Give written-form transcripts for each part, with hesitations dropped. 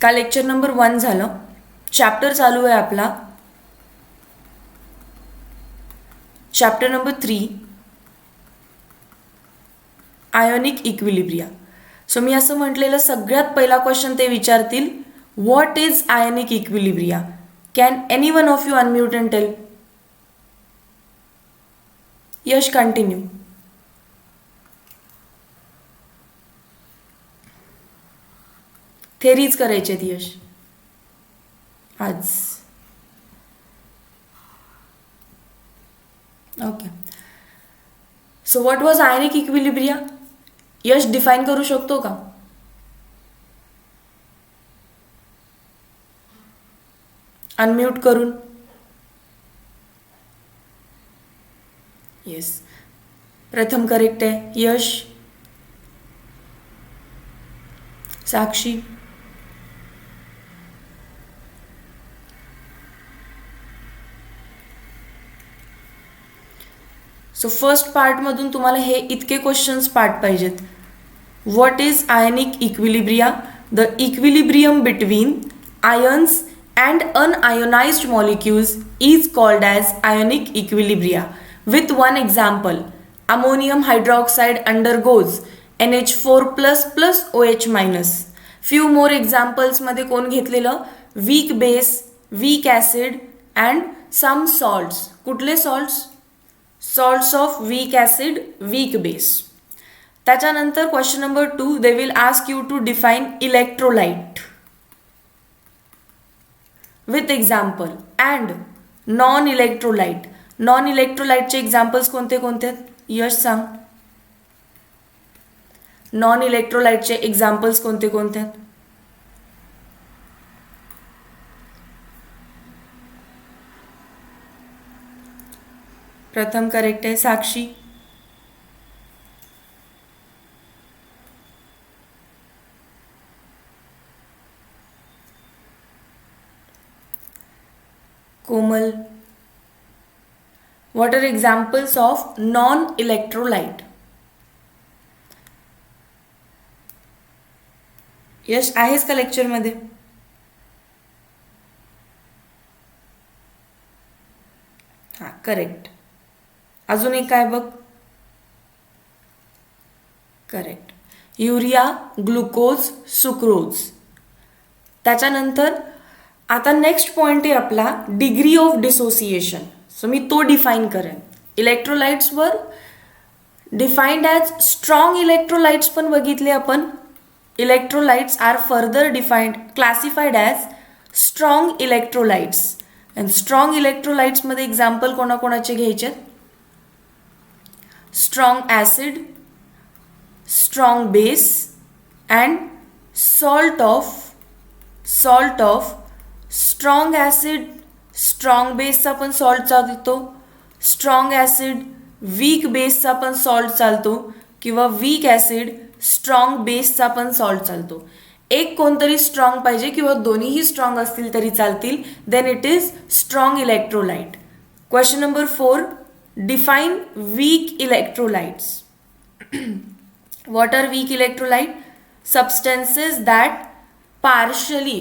का lecture number 1 झालं. Chapter चालू आहे आपला chapter number 3 ionic equilibria. So मी असं म्हटलेलं सगळ्यात पहिला क्वेश्चन ते विचारतील, what is ionic equilibria. Can anyone of you unmute and tell. Yash continue. Theories करायचे आहेत यश आज. Okay. So what was ionic equilibria. Yash define करू शकतो का. अनम्यूट करून. येस, प्रथम करेक्ट आहे. यश, साक्षी, सो फर्स्ट पार्टमधून तुम्हाला हे इतके क्वेश्चन्स पार्ट पाहिजेत. What is ionic equilibria. The equilibrium between ions and unionised molecules is called as ionic equilibria. With one example, ammonium hydroxide undergoes NH4++ OH-. Few more एक्झाम्पल्समध्ये कोण घेतलेलं, weak base, weak acid and some salts. कुठले salts. Salts of weak acid, weak base. त्याच्यानंतर question number 2, they will ask you to define electrolyte with example and non electrolyte. Non इलेक्ट्रोलाइटचे examples कोणते कोणते आहेत. यश सांग. नॉन इलेक्ट्रोलाइटचे examples कोणते कोणते आहेत. प्रथम करेक्ट आहे. Sakshi, Komal. What are examples of non electrolyte. Yash आहेस का लेक्चरमध्ये. हां, करेक्ट. अजून एक काय बघ. करेक्ट. Urea, glucose, sucrose. त्याच्यानंतर आता नेक्स्ट पॉईंट आहे आपला डिग्री ऑफ डिसोसिएशन. सो मी तो डिफाईन करेन. इलेक्ट्रोलाइट्सवर डिफाईन्ड ॲज स्ट्रॉंग इलेक्ट्रोलाइट्स पण बघितले आपण. Electrolytes are further defined classified as strong electrolytes. And strong इलेक्ट्रोलाइट्समध्ये एक्झाम्पल कोणाकोणाचे घ्यायचे. Strong acid, strong base and salt of strong acid, strong बेसचा पण सॉल्ट चालतो. स्ट्रॉंग ॲसिड, वीक बेसचा पण सॉल्ट चालतो किंवा वीक ॲसिड, स्ट्रॉंग बेसचा पण सॉल्ट चालतो. एक कोणतरी स्ट्रॉंग पाहिजे किंवा दोन्हीही स्ट्रॉंग असतील तरी चालतील. Then it is strong electrolyte. Question number 4, define weak electrolytes. What are weak electrolyte. Substances that partially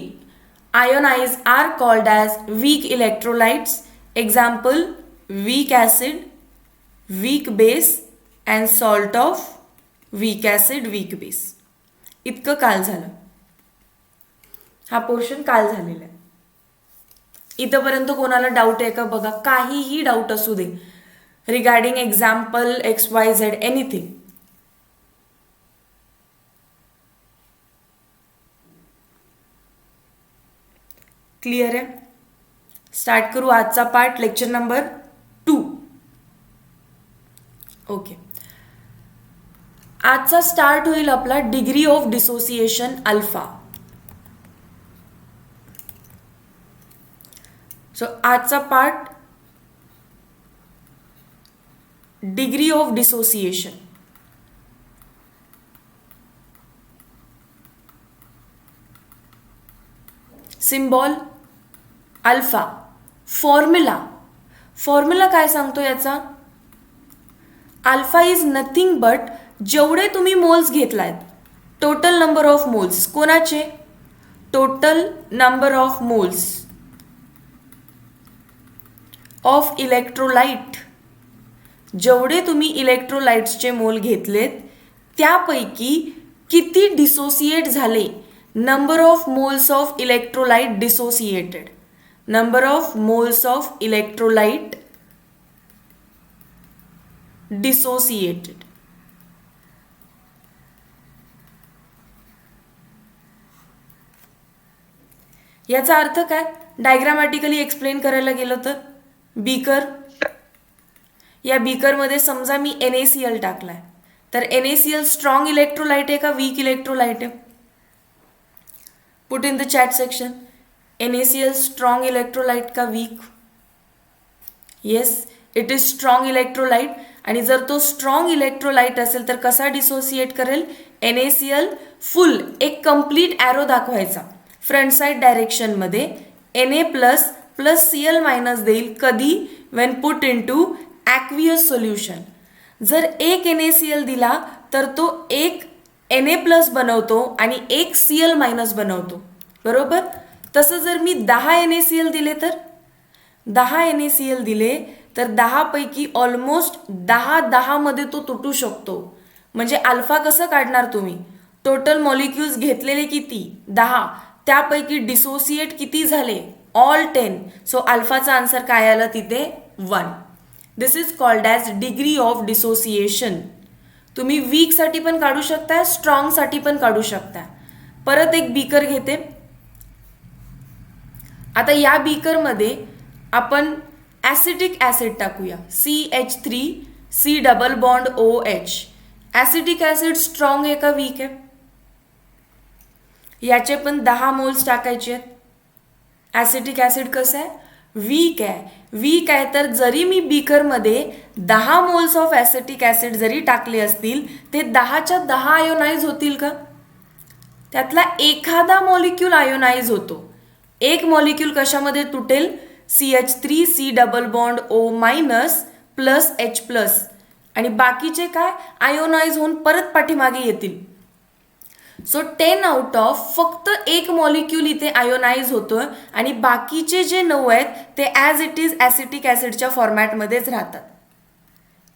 ionize are called as weak electrolytes. Example, weak acid, weak base and salt of weak acid, weak base. इतकं काल झालं. हा portion काल झालेला आहे. इथंपर्यंत कोणाला doubt आहे का बघा. काहीही डाऊट असू दे regarding example XYZ anything. Clear आहे. स्टार्ट करू आजचा पार्ट, लेक्चर नंबर 2. ओके. आजचा स्टार्ट होईल आपला degree of dissociation alpha. So आजचा part degree of dissociation. Symbol alpha. Formula काय सांगतो याचा. अल्फा इज नथिंग बट जेवढे तुम्ही मोल्स घेतलायत टोटल नंबर ऑफ मोल्स कोणाचे total number of moles of electrolyte, जेवढे तुम्ही इलेक्ट्रोलाइट्सचे मोल घेतलेत त्यापैकी किती डिसोसिएट झाले. Number of moles of electrolyte dissociated, number of moles of electrolyte dissociated. याचा अर्थ काय, डायग्रामॅटिकली एक्सप्लेन करायला गेलं तर, बीकर, या बीकरमध्ये समजा मी NaCl टाकलाय, तर NaCl स्ट्रॉंग इलेक्ट्रोलाइट आहे का वीक इलेक्ट्रोलाइट आहे. Put in the chat section, NaCl strong electrolyte का weak. Yes, it is strong electrolyte. आणि जर तो स्ट्रॉंग इलेक्ट्रोलाइट असेल तर कसा डिसोसिएट करेल. NaCl फुल एक कंप्लीट ॲरो दाखवायचा फ्रंट साईड डायरेक्शनमध्ये, Na plus plus Cl minus देईल कधी, when put into aqueous solution. जर एक NaCl दिला तर तो एक Na प्लस बनवतो आणि एक Cl मायनस बनवतो, बरोबर. तसं जर मी 10 NaCl दिले तर 10 NaCl दिले तर 10 पैकी ऑलमोस्ट 10 मध्ये तो तुटू शकतो. म्हणजे अल्फा कसं काढणार तुम्ही, टोटल मॉलिक्युल्स घेतलेले किती 10, त्यापैकी डिसोसिएट किती झाले, ऑल 10. सो अल्फाचा आन्सर काय आलं तिथे 1. This is called as degree of dissociation. तुम्ही वीकसाठी पण काढू शकता, स्ट्रॉंगसाठी पण काढू शकता. परत एक बीकर घेते. आता या बीकरमध्ये आपण ॲसिटिक ॲसिड टाकूया, CH3C double bond OH. Acetic acid strong आहे का वीक आहे. याचे पण 10 मोल्स टाकायचे आहेत. ॲसिटिक ॲसिड कसं आहे, वीक आहे. वीक आहे तर जरी मी बीकरमध्ये 10 मोल्स ऑफ ॲसिटिक ॲसिड जरी टाकले असतील, ते 10च्या 10 आयोनाइज होतील का. त्यातला एखादा मॉलिक्यूल आयोनाइज होतो. एक मॉलिक्यूल कशामध्ये तुटेल, CH3C double bond O minus plus H plus, आणि बाकीचे काय आयोनाइज होऊन परत पाठीमागे येतील. सो 10 आउट ऑफ फक्त एक मॉलिक्यूल इथे आयोनाइज होतोय आणि बाकीचे जे 9 आहेत ते ॲज इट इज ॲसिटिक ॲसिडच्या फॉर्मॅटमध्येच राहतात.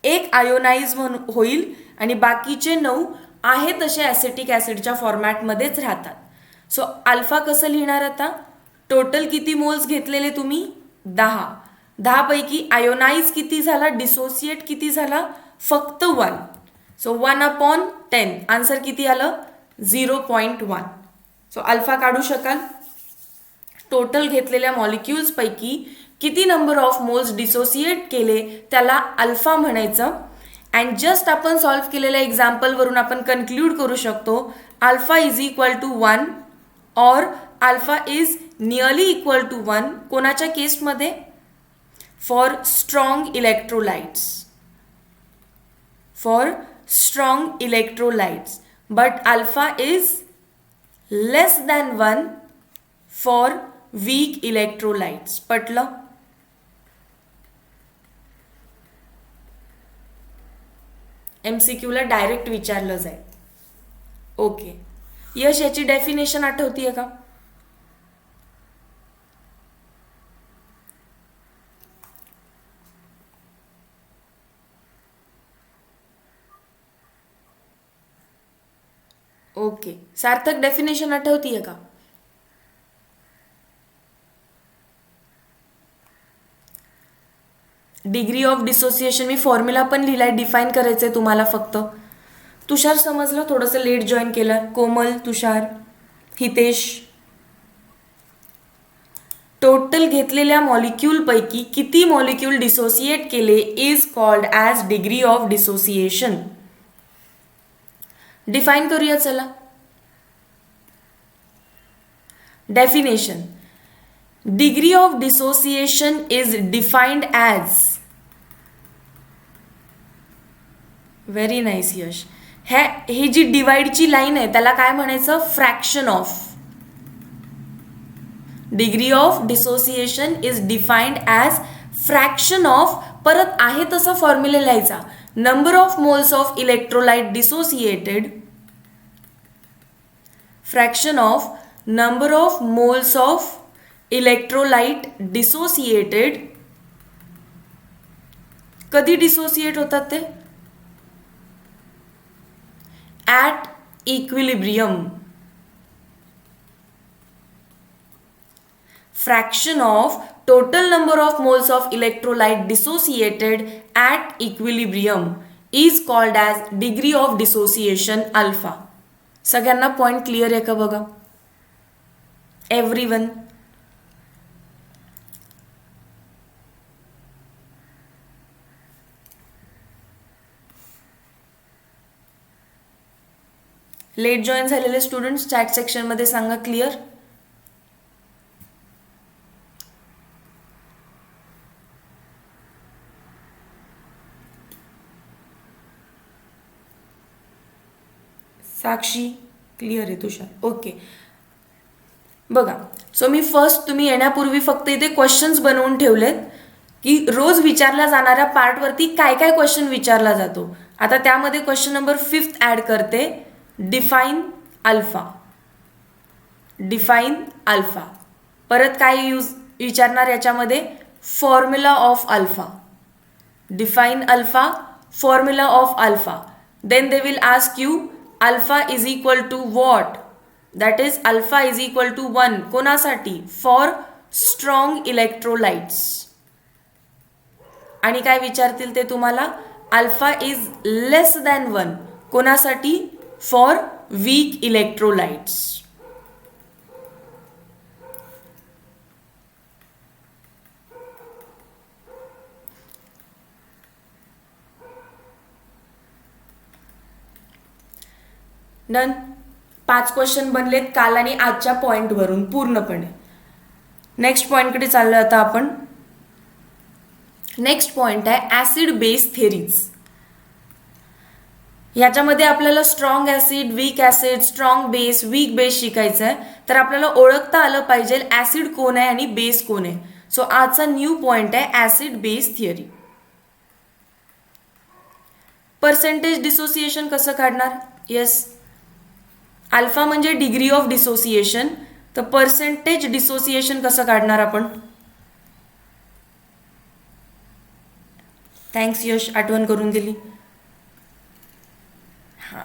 एक आयोनाइज होईल आणि बाकीचे 9 आहे तसे ॲसिटिक ॲसिडच्या फॉर्मॅटमध्येच राहतात. सो अल्फा कसं लिहिणार आता, टोटल किती मोल्स घेतलेले तुम्ही 10 पैकी आयोनाइज किती झाला, डिसोसिएट किती झाला, फक्त 1. सो 1/10 आन्सर किती आलं 0.1. सो अल्फा काढू शकाल. टोटल घेतलेल्या मॉलिक्युल्स पैकी किती नंबर ऑफ मोल्स डिसोसिएट केले त्याला अल्फा म्हणायचं. अँड जस्ट आपण सॉल्व्ह केलेल्या एक्झाम्पलवरून आपण कन्क्लूड करू शकतो alpha is equal to 1 or alpha is nearly equal to 1. कोणाच्या केसमध्ये, for strong electrolytes, for strong electrolytes, but alpha is less than 1 for weak electrolytes. पटलं. MCQ ला डायरेक्ट विचारलं जाईल. ओके, यश याची डेफिनेशन आठवतीये का. ओके, सार्थक डेफिनेशन आठवतीये का. Degree of dissociation me formula पण लिहिलाय, डिफाईन करायचंय तुम्हाला फक्त. तुषार समजलं, थोडंसं लेट जॉईन केलं. कोमल, तुषार, हितेश. टोटल घेतलेल्या मॉलिक्यूल पैकी किती मॉलिक्यूल डिसोसिएट केले is called as degree of dissociation. Define करूया चला. Definition, degree of dissociation is defined as, very nice Yash. ही जी डिवाइडची लाईन आहे त्याला काय म्हणायचं, fraction of. Degree of dissociation is defined as fraction of, परत आहे तसा फॉर्म्युला लिहायचा, number of moles of electrolyte dissociated, fraction of number of moles of electrolyte dissociated, कधी डिसोसिएट होतात ते? At equilibrium. Fraction of total number of moles of electrolyte dissociated at equilibrium is called as degree of dissociation alpha. सगळ्यांना point clear आहे का बघा? Everyone. Late join झालेले students chat सेक्शनमध्ये सांगा क्लिअर. साक्षी क्लिअर आहे, तुषार ओके. बघा, सो मी first, तुम्ही येण्यापूर्वी फक्त इथे क्वेश्चन्स बनवून ठेवलेत की रोज विचारल्या जाणाऱ्या पार्टवरती काय काय क्वेश्चन विचारला जातो. आता त्यामध्ये क्वेश्चन नंबर 5 ॲड करते. Define alpha. Define alpha. परत काय विचारणार याच्यामध्ये? Formula of alpha. Define alpha, formula of alpha. Then they will ask you alpha is equal to what? That is alpha is equal to 1. कोणासाठी? For strong electrolytes. आणि काय विचारतील ते तुम्हाला? Alpha is less than 1. कोणासाठी? For weak electrolytes. Done. 5 question बनलेत काल आणि आजच्या पॉइंटवरून पूर्णपणे. नेक्स्ट पॉइंटकडे चाललो आता आपण. नेक्स्ट पॉइंट आहे ॲसिड बेस थेरीज. याच्यामध्ये आपल्याला strong acid, weak acid, strong base, weak base शिकायचं आहे. तर आपल्याला ओळखता आलं पाहिजे ॲसिड कोण आहे आणि बेस कोण आहे. सो आजचा न्यू पॉइंट आहे acid base theory. Percentage dissociation कसं काढणार? येस, अल्फा म्हणजे डिग्री ऑफ डिसोसिएशन. तर पर्सेंटेज डिसोसिएशन कसं काढणार आपण? थँक्स यश, आठवण करून दिली. हां,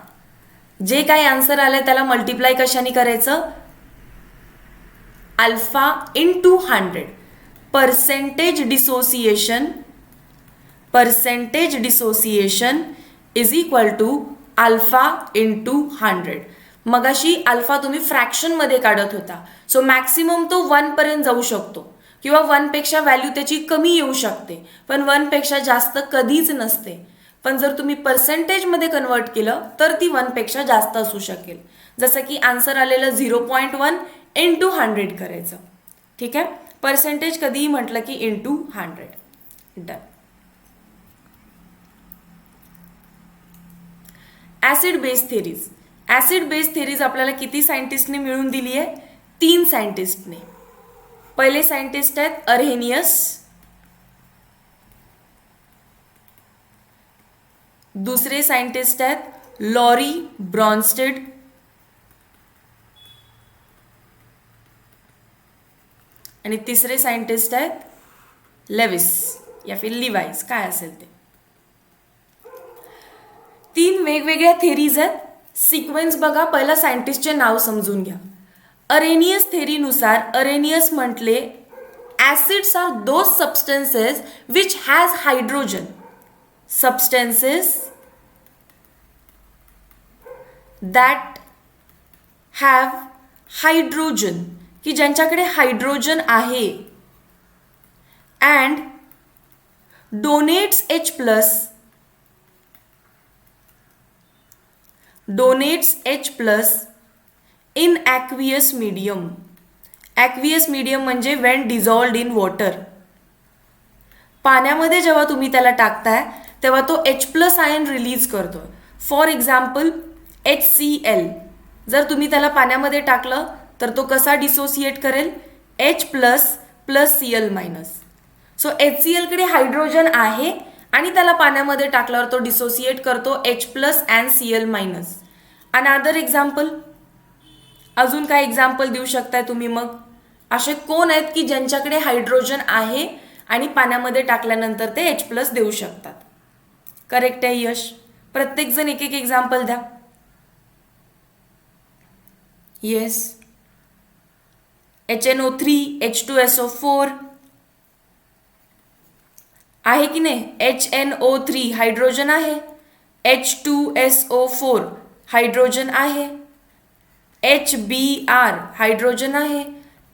जे काही आन्सर आलं त्याला मल्टिप्लाय कशाने करायचं? Alpha into 100. Percentage dissociation, percentage dissociation is equal to alpha into 100. मगाशी अल्फा तुम्ही फ्रॅक्शनमध्ये काढत होता. सो मॅक्सिमम तो 1 पर्यंत जाऊ शकतो किंवा 1 पेक्षा व्हॅल्यू त्याची कमी येऊ शकते, पण 1 पेक्षा जास्त कधीच नसते. पण जर तुम्ही पर्सेंटेजमध्ये कन्वर्ट केलं तर ती 1 पेक्षा जास्त असू शकेल. जसं की आन्सर आलेलं 0.1 इंटू 100 करायचं. ठीक आहे, पर्सेंटेज कधीही म्हटलं की into 100. Done. Acid base theories. Acid base theories आपल्याला किती सायंटिस्टने मिळून दिली आहे? 3 सायंटिस्टने. पहिले सायंटिस्ट आहेत अरहेनियस, दुसरे सायंटिस्ट आहेत लॉरी ब्रॉन्स्टेड, आणि तिसरे सायंटिस्ट आहेत लेविस या फिर लिवाइस, काय असेल ते. 3 वेगवेगळ्या थेरीज आहेत. सिक्वेन्स बघा, पहिला सायंटिस्टचे नाव समजून घ्या. अरेनियस थेरीनुसार अरेनियस म्हटले acids are those substances which has hydrogen. Substances that have hydrogen, की ज्यांच्याकडे हायड्रोजन आहे, and donates H+ in aqueous medium. Aqueous medium म्हणजे वेन डिझॉल्व्ड इन वॉटर. पाण्यामध्ये जेव्हा तुम्ही त्याला टाकताय तेव्हा तो H+ आयन रिलीज करतो. For example HCl. जर तुम्ही त्याला पाण्यामध्ये टाकलं तर तो कसा डिसोसिएट करेल? H+ Cl-. सो HCl कडे हायड्रोजन आहे आणि त्याला पाण्यामध्ये टाकल्यावर तो डिसोसिएट करतो H+ and Cl-. Another example अजून काय एक्झाम्पल देऊ शकताय तुम्ही? मग असे कोण आहेत की ज्यांच्याकडे हायड्रोजन आहे आणि पाण्यामध्ये टाकल्यानंतर ते H+ देऊ शकतात? करेक्ट आहे यश. प्रत्येकजण एक एक एक्झाम्पल द्या. येस. HNO3, H2SO4 आहे की नाही? HNO3 हायड्रोजन आहे, H2SO4 हायड्रोजन आहे, HBr हायड्रोजन आहे,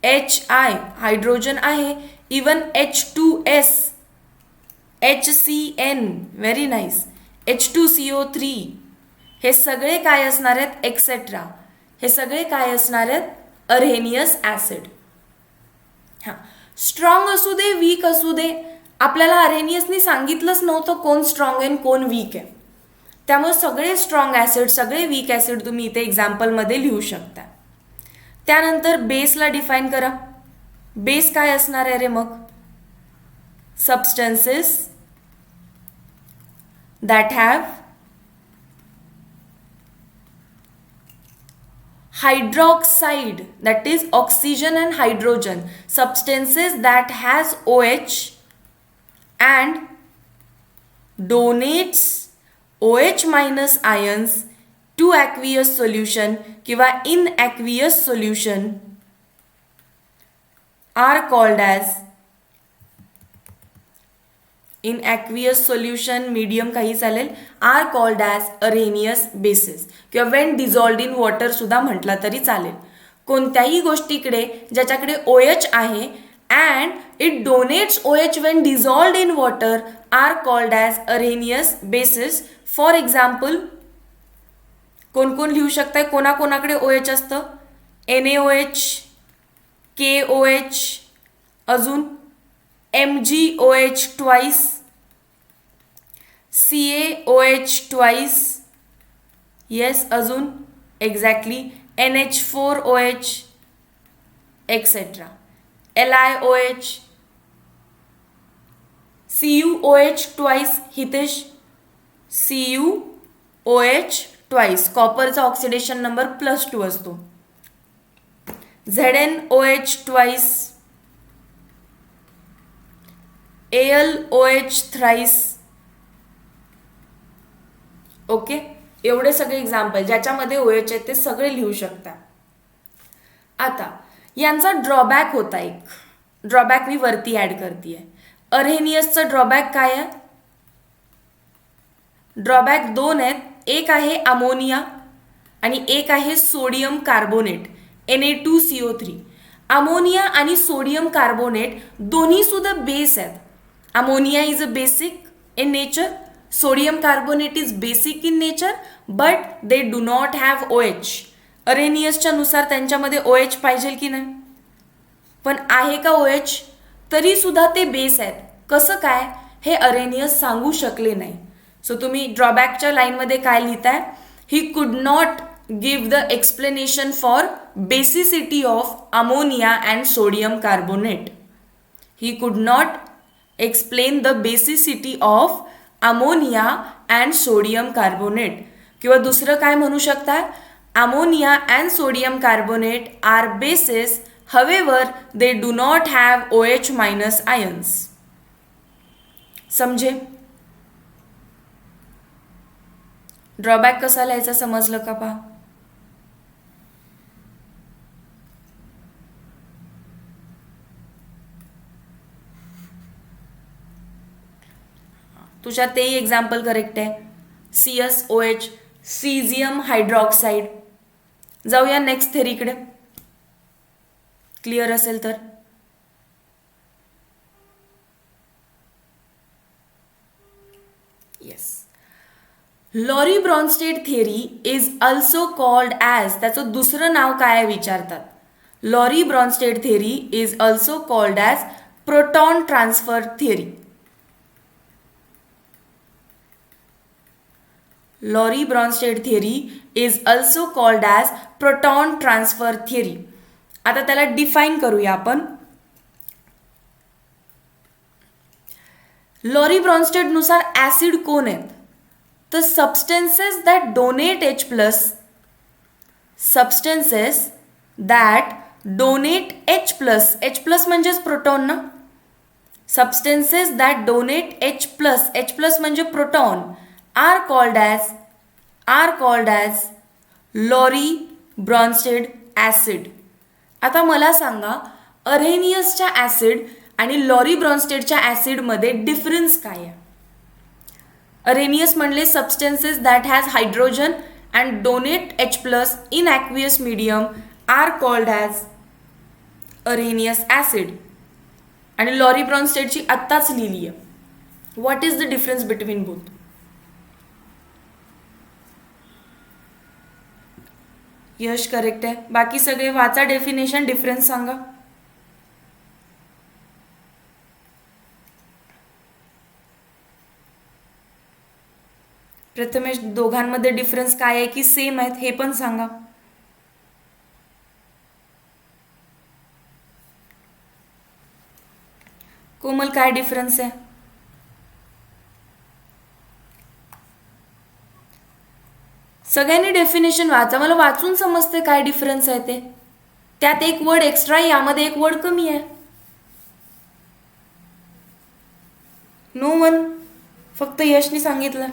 HI हायड्रोजन आहे, even H2S, HCN very nice, H2CO3 हे सगळे काय असणार आहेत? एक्सेट्रा. हे सगळे काय असणार आहेत? Arrhenius acid. हां, स्ट्रॉंग असू दे वीक असू दे, आपल्याला अरहेनियसनी सांगितलंच नव्हतं कोण स्ट्रॉंग आहे कोण वीक आहे. त्यामुळे सगळे स्ट्रॉंग ॲसिड सगळे वीक ॲसिड तुम्ही इथे एक्झाम्पलमध्ये लिहू शकता. त्यानंतर बेसला डिफाईन करा. बेस काय असणार आहे रे मग? Substances that have hydroxide, that is oxygen and hydrogen, substances that has OH and donates OH minus ions to aqueous solution किंवा in aqueous solution are called as in aqueous solution medium काही चालेल, are called as Arrhenius bases किंवा when dissolved in water सुद्धा म्हटला तरी चालेल. कोणत्याही गोष्टीकडे ज्याच्याकडे OH आहे and it donates OH when dissolved in water are called as Arrhenius bases. For example कोण कोण लिहू शकताय? कोणाकोणाकडे OH असतं? NaOH, KOH, अजून MgOH twice, CaOH twice, yes, अजून exactly NH4OH etcetera, LiOH, CuOH twice, Hitesh CuOH twice, कॉपरचा oxidation number +2 असतो. ZnOH twice, AlOH thrice. Okay, एवढे सगळे एक्झाम्पल ज्याच्यामध्ये OH आहे ते सगळे लिहू शकता. आता यांचा ड्रॉबॅक होता एक. ड्रॉबॅक मी वरती ॲड करते. अरहेनियसचं ड्रॉबॅक काय आहे? ड्रॉबॅक 2 आहेत. एक आहे अमोनिया आणि एक आहे सोडियम कार्बोनेट Na2CO3. अमोनिया आणि सोडियम कार्बोनेट दोन्ही सुद्धा बेस आहेत. Ammonia is a basic in nature, sodium carbonate is basic in nature but they do not have OH. अरहेनियसच्या नुसार त्यांच्यामध्ये OH पाहिजे की नाही? पण आहे का OH? तरी सुद्धा ते बेस आहेत. कसं काय हे अरहेनियस सांगू शकले नाही. सो तुम्ही ड्रॉबॅकच्या लाईनमध्ये काय लिहिताय? He could not give the explanation for basicity of ammonia and sodium carbonate. He could not explain the basicity of ammonia and sodium carbonate. किंवा दुसरं काय म्हणू शकता? Ammonia and sodium carbonate are bases, however they do not have OH minus ions. समजे? Drawback कसा लिहायचा समजलं का? पहा, तुझ्या तेही एक्झाम्पल करेक्ट आहे. CSOH, caesium hydroxide. जाऊया नेक्स्ट थेरीकडे, क्लिअर असेल तर. Yes, Lowry Bronsted theory is also called as, त्याचं दुसरं नाव काय विचारतात? Lowry Bronsted theory is also called as proton transfer theory. Lowry Bronsted theory is also called as proton transfer theory. आता त्याला डिफाईन करूया आपण. लॉरी ब्रॉन्स्टेड नुसार ॲसिड कोण आहेत? The substances that donate H+, substances that donate H plus, H plus म्हणजेच proton ना, substances that donate H plus म्हणजे proton are called as Lowry Bronsted acid. आता मला सांगा, अरेनियसच्या ॲसिड आणि लॉरी ब्रॉन्स्टेडच्या ॲसिडमध्ये डिफरन्स काय आहे? अरेनियस म्हणले substances that has hydrogen and donate H plus in aqueous medium are called as Arrhenius acid. आणि लॉरी ब्रॉन्स्टेडची आत्ताच लिहिली आहे. What is the difference between both? Yash correct आहे. बाकी सगळे वाचा डेफिनेशन, डिफरन्स सांगा. प्रथमेश, दोघांमध्ये डिफरन्स काय आहे की सेम आहेत हे पण सांगा. कोमल, काय डिफरन्स आहे? सगळ्यांनी डेफिनेशन वाचा, मला वाचून समजते काय डिफरन्स आहे ते. त्यात एक वर्ड एक्स्ट्रा आहे, यामध्ये एक वर्ड कमी आहे. नो वन, फक्त यशनी सांगितलं.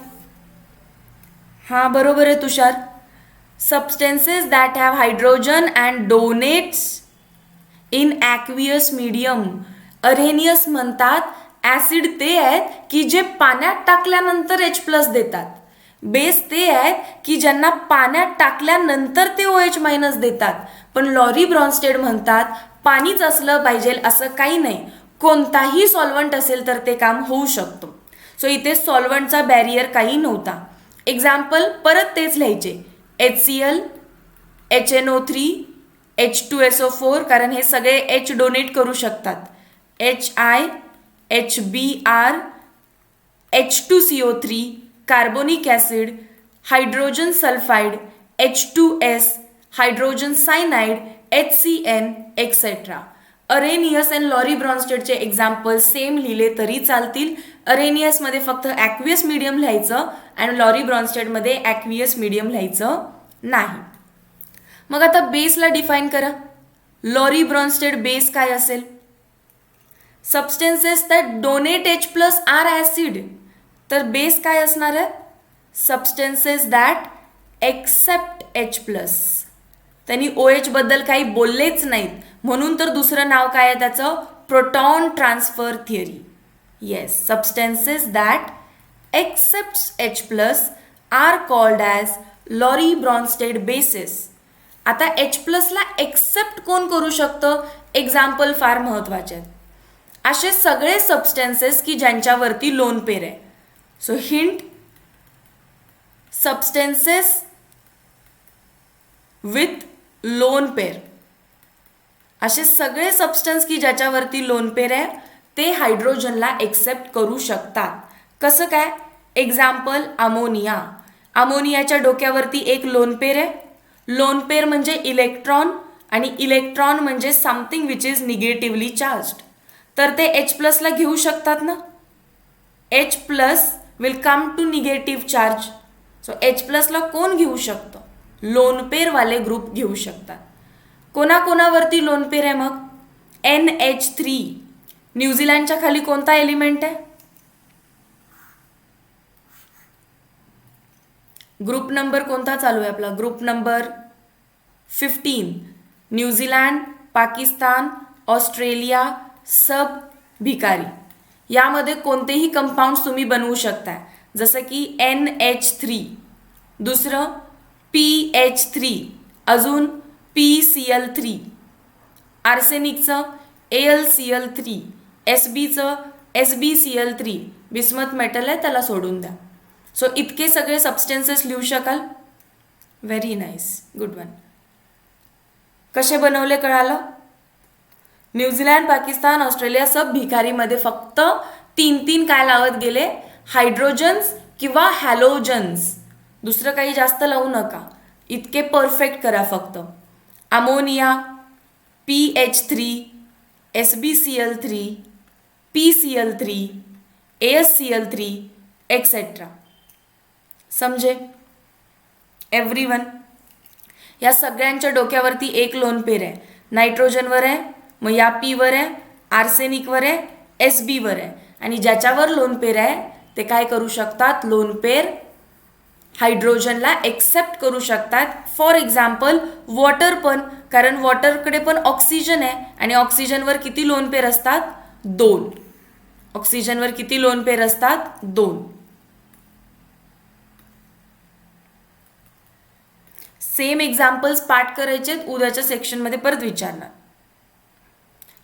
हां बरोबर आहे Tushar. Substances that have hydrogen and donates in aqueous medium. Arrhenius म्हणतात ॲसिड ते आहेत की जे पाण्यात टाकल्यानंतर H प्लस देतात. बेस ते आहेत की ज्यांना पाण्यात टाकल्यानंतर ते OH मायनस देतात. पण लॉरी ब्रॉन्स्टेड म्हणतात पाणीच असलं पाहिजे असं काही नाही, कोणताही सॉल्वंट असेल तर ते काम होऊ शकतं. सो इथे सॉल्वंटचा बॅरियर काही नव्हता. एक्झाम्पल परत तेच लिहायचे, HCl, HNO3, H2SO4, कारण हे सगळे H डोनेट करू शकतात. HI, HBr, H2CO3, carbonic acid, hydrogen sulphide, H2S, hydrogen cyanide, HCN etcetera. Arrhenius and Lowry ब्रॉन्स्टेडचे एक्झाम्पल सेम लिहिले तरी चालतील. अरेनियसमध्ये फक्त ॲक्वियस मीडियम लिहायचं आणि लॉरी ब्रॉन्स्टेडमध्ये ॲक्वियस मीडियम लिहायचं नाही. मग आता बेसला डिफाईन करा. लॉरी ब्रॉन्स्टेड बेस काय असेल? Substances that donate H plus are acid. तर बेस काय असणार आहे? Substances that accept H plus. त्यांनी OH बद्दल काही बोललेच नाहीत म्हणून तर दुसरं नाव काय आहे त्याचं? Proton transfer theory. Yes, substances that accepts H plus are called as Lowry Bronsted bases. आता H प्लसला एक्सेप्ट कोण करू शकतं? एक्झाम्पल फार महत्त्वाचे आहेत. असे सगळे सबस्टेन्सेस की ज्यांच्यावरती लोन पेर आहे. So hint, substances with lone pair. असे सगळे सबस्टन्स की ज्याच्यावरती लोन पेर आहे ते हायड्रोजनला एक्सेप्ट करू शकतात. कसं काय? Example ammonia. अमोनियाच्या डोक्यावरती एक लोन पेर आहे. लोन पेर म्हणजे इलेक्ट्रॉन आणि इलेक्ट्रॉन म्हणजे something which is negatively charged. तर ते H प्लसला घेऊ शकतात ना. H plus will come to negative charge. So H प्लसला कोण घेऊ शकतं? लोन पेरवाले ग्रुप घेऊ शकतात. कोणाकोणावरती लोन पेर आहे मग? NH3. न्यूझीलंडच्या खाली कोणता एलिमेंट आहे? ग्रुप नंबर कोणता चालू आहे आपला? Group number 15. New Zealand, Pakistan, Australia, सब भिकारी. यामध्ये कोणतेही कंपाऊंड्स तुम्ही बनवू शकता, जसं की NH3, दुसरं PH3, अजून PCl3, आर्सेनिकचं AlCl3, SBचं SbCl3. Bismuth metal आहे त्याला सोडून द्या. सो इतके सगळे सबस्टेन्सेस लिहू शकाल. Very nice, good one. कसे बनवले कळालं? न्यूझीलंड, पाकिस्तान, ऑस्ट्रेलिया, सब भिकारीमध्ये फक्त 3 काय लावत गेले? हायड्रोजन्स किंवा हॅलोजन्स. दुसरं काही जास्त लावू नका. इतके परफेक्ट करा फक्त. Ammonia, PH3, SbCl3, PCl3, AsCl3 etcetera. समजे एव्हरीवन? या सगळ्यांच्या डोक्यावरती एक लोन पेर आहे. नायट्रोजनवर आहे, मग या पीवर आहे, आर्सेनिकवर आहे, SB वर आहे. आणि ज्याच्यावर लोन पेर आहे ते काय करू शकतात, लोन पेर हायड्रोजनला एक्सेप्ट करू शकतात. फॉर एक्झाम्पल वॉटर पण, कारण वॉटरकडे पण ऑक्सिजन आहे आणि ऑक्सिजनवर किती लोन पेर असतात, 2. ऑक्सिजनवर किती लोन पेर असतात, 2. सेम एक्झाम्पल्स पाठ करायचे उद्याच्या सेक्शनमध्ये परत विचारणार.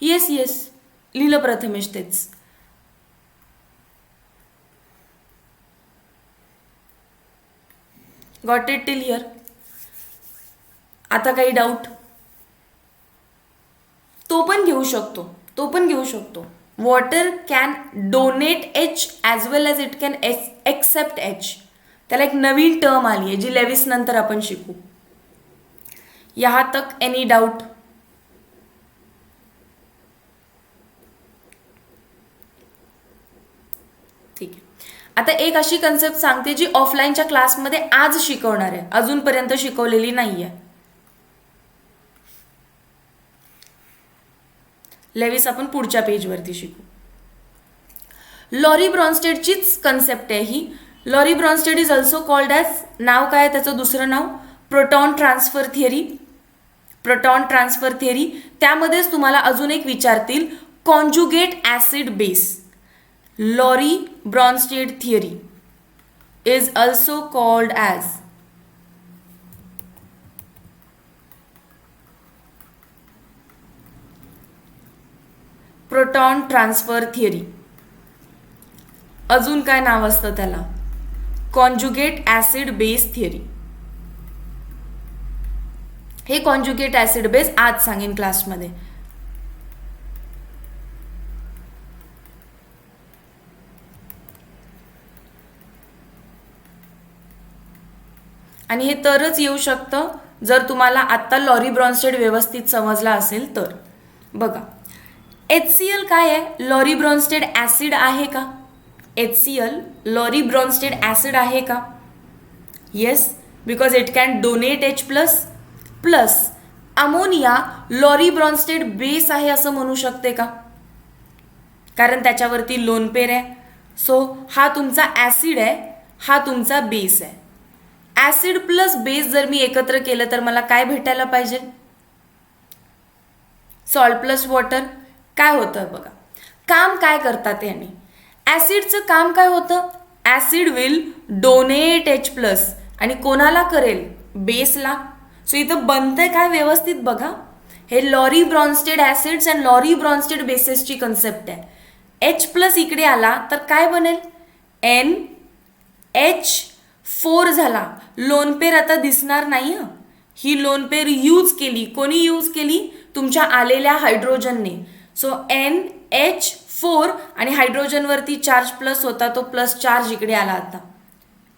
येस लिहिलं प्रथमेश तेच. Got it till here. आता काही डाऊट? तो पण घेऊ शकतो. Water can donate H as well as it can accept H. त्याला एक नवीन टर्म आली आहे जी लेविस नंतर आपण शिकू. यहाँ तक एनी डाऊट? ठीक आहे. आता एक अशी कन्सेप्ट सांगते जी ऑफलाईनच्या क्लासमध्ये आज शिकवणार आहे, अजूनपर्यंत शिकवलेली नाहीये. लेविस आपण पुढच्या पेजवरती शिकू. लॉरी ब्रॉन्स्टेडचीच कन्सेप्ट आहे ही. Lowry Bronsted is also called as, नाव काय त्याचं दुसरं नाव, प्रोटॉन ट्रान्सफर थिअरी. त्यामध्येच तुम्हाला अजून एक विचारतील, conjugate acid base. Lowry Bronsted theory is also called as proton transfer theory. अजून काय नाव असतं त्याला, कॉन्जुगेट ॲसिड बेस थिअरी. हे कॉन्जुगेट ॲसिड बेस आज सांगेन क्लासमध्ये. आणि हे तरच येऊ शकतं जर तुम्हाला आत्ता लॉरी ब्रॉन्स्टेड व्यवस्थित समजला असेल तर. बघा, HCl काय आहे, लॉरी ब्रॉन्स्टेड ॲसिड आहे का? HCl लॉरी ब्रॉन्स्टेड ॲसिड आहे का? Yes, because it can donate H plus. Ammonia Lowry Bronsted base आहे असं म्हणू शकते का? कारण त्याच्यावरती लोन पेर आहे. सो हा तुमचा ॲसिड आहे, हा तुमचा बेस आहे. ॲसिड प्लस बेस जर मी एकत्र केलं तर मला काय भेटायला पाहिजे, सॉल्ट प्लस वॉटर. काय होतं बघा, काम काय करतात याने, ॲसिडचं काम काय होतं, acid will donate H plus आणि कोणाला करेल, बेसला. सो इथं बनतंय काय व्यवस्थित बघा, हे Lowry Bronsted acids and Lowry Bronsted बेसेसची कन्सेप्ट आहे. H प्लस इकडे आला तर काय बनेल, NH4 झाला. लोन पेर आता दिसणार नाही. ही लोन पेर यूज केली, कोणी यूज केली, तुमच्या आलेल्या हायड्रोजनने. सो NH4 आणि हायड्रोजनवरती चार्ज प्लस होता, तो प्लस चार्ज इकडे आला. आता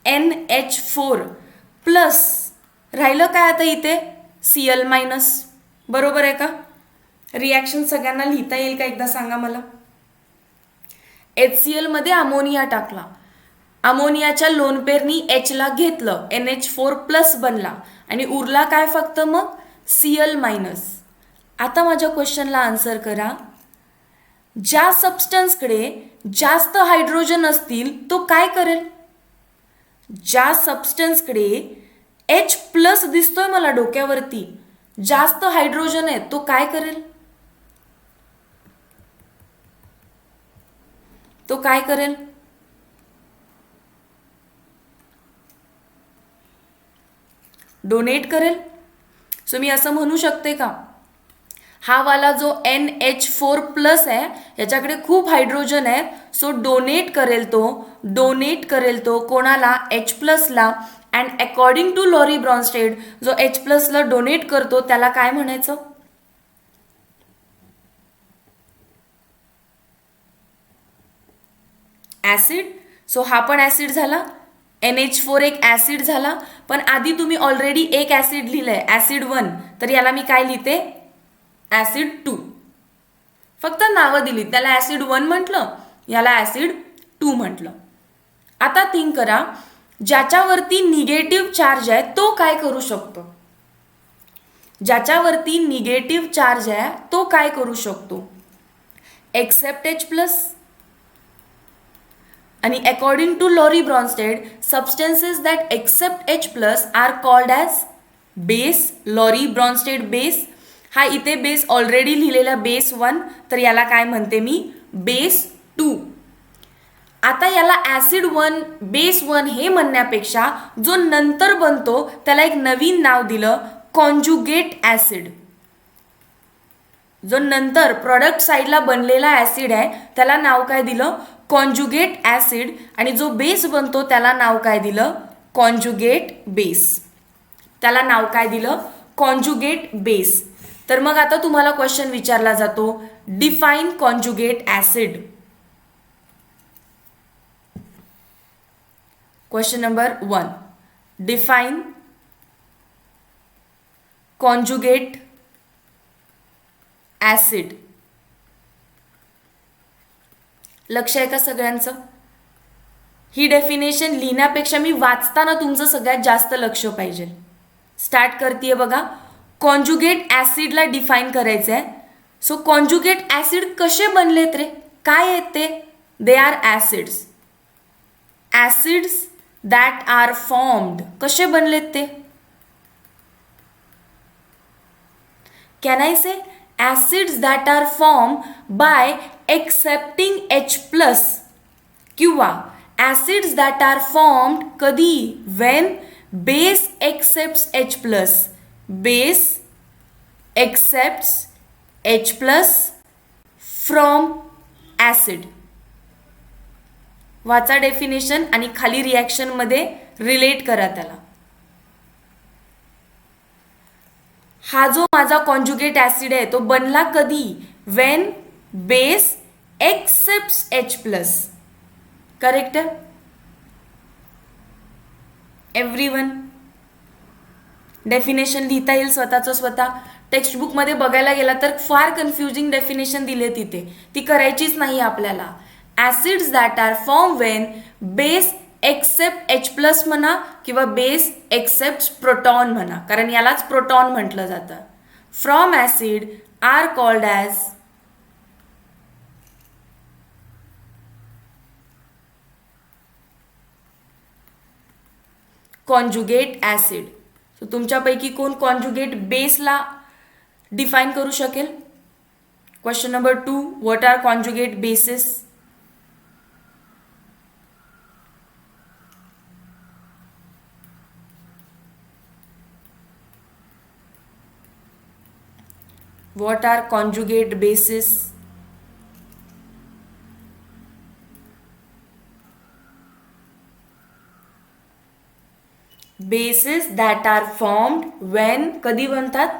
NH4 प्लस राहिलं काय आता इथे, Cl मायनस. बरोबर आहे का? रिॲक्शन सगळ्यांना लिहिता येईल का एकदा सांगा मला. HCl मध्ये अमोनिया टाकला, अमोनियाच्या लोन पेरनी Hला घेतलं, NH4 प्लस बनला आणि उरला काय फक्त मग Cl मायनस. आता माझ्या क्वेश्चनला आन्सर करा, ज्या सबस्टन्सकडे जास्त हायड्रोजन असतील तो काय करेल, ज्या सबस्टन्सकडे H प्लस दिसतोय मला डोक्यावरती, जास्त हायड्रोजन आहे, तो काय करेल, तो काय करेल, डोनेट करेल. सो मी असं म्हणू शकते का, हा वाला जो NH4 प्लस आहे याच्याकडे खूप हायड्रोजन आहे, सो डोनेट करेल तो कोणाला, H प्लसला. And according to Lowry Bronsted जो H प्लसला डोनेट करतो त्याला काय म्हणायचं, ॲसिड. सो हा पण ॲसिड झाला, NH4 एक ॲसिड झाला. पण आधी तुम्ही ऑलरेडी एक ॲसिड लिहिलंय, ॲसिड 1, तर याला मी काय लिहिते, ॲसिड 2. फक्त नावं दिली, त्याला ॲसिड 1 म्हटलं, याला ॲसिड 2 म्हटलं. आता थिंक करा, ज्याच्यावरती निगेटिव्ह चार्ज आहे तो काय करू शकतो, ज्याच्यावरती निगेटिव्ह चार्ज आहे तो काय करू शकतो, एक्सेप्ट H प्लस. आणि according to Lowry Bronsted, substances that accept H plus are called as base. Lowry Bronsted base, हा इथे बेस ऑलरेडी लिहिलेला बेस 1, तर याला काय म्हणते मी, बेस 2. आता याला ॲसिड 1 बेस 1 हे म्हणण्यापेक्षा जो नंतर बनतो त्याला एक नवीन नाव दिलं, कॉन्जुगेट ॲसिड. जो नंतर प्रॉडक्ट साईडला बनलेला ॲसिड आहे त्याला नाव काय दिलं, कॉन्जुगेट ॲसिड. आणि जो बेस बनतो त्याला नाव काय दिलं, कॉन्जुगेट बेस. त्याला नाव काय दिलं, कॉन्जुगेट बेस. तर मग आता तुम्हाला क्वेश्चन विचारला जातो, define conjugate acid. Question number 1, define conjugate acid. लक्ष आहे का सगळ्यांचं? ही डेफिनेशन लिहिण्यापेक्षा मी वाचताना तुमचं सगळ्यात जास्त लक्ष पाहिजे. स्टार्ट करतेय बघा. कॉन्जुगेट ॲसिडला डिफाईन करायचं आहे. सो कॉन्जुगेट ॲसिड कसे बनलेत रे, काय आहेत ते, they are acids. Acids that are formed, कसे बनलेत ते, can I say acids that are form by accepting H plus, किंवा ॲसिड्स दॅट आर फॉर्म्ड कधी, when base accepts H plus. Base accepts H plus from acid. वाचा definition आणि खाली रिॲक्शनमध्ये relate करा त्याला. हा जो माझा कॉन्जुगेट ॲसिड आहे तो बनला कधी, when base accepts H plus. Correct आहे एव्हरीवन? डेफिनेशन लिहिता येईल स्वतःचं स्वतः. टेक्स्टबुकमध्ये बघायला गेला तर फार कन्फ्युजिंग डेफिनेशन दिले तिथे, ती करायचीच नाही आपल्याला. Acids that are form when base accept H plus म्हणा किंवा बेस एक्सेप्ट प्रोटॉन म्हणा, कारण यालाच प्रोटॉन म्हटलं जातं. From acid are called as conjugate acid. So तुमच्यापैकी कोण कॉन्जुगेट बेसला डिफाईन करू शकेल? Question number 2, what are conjugate bases? What are conjugate bases? Bases that are formed when, कधी बनतात?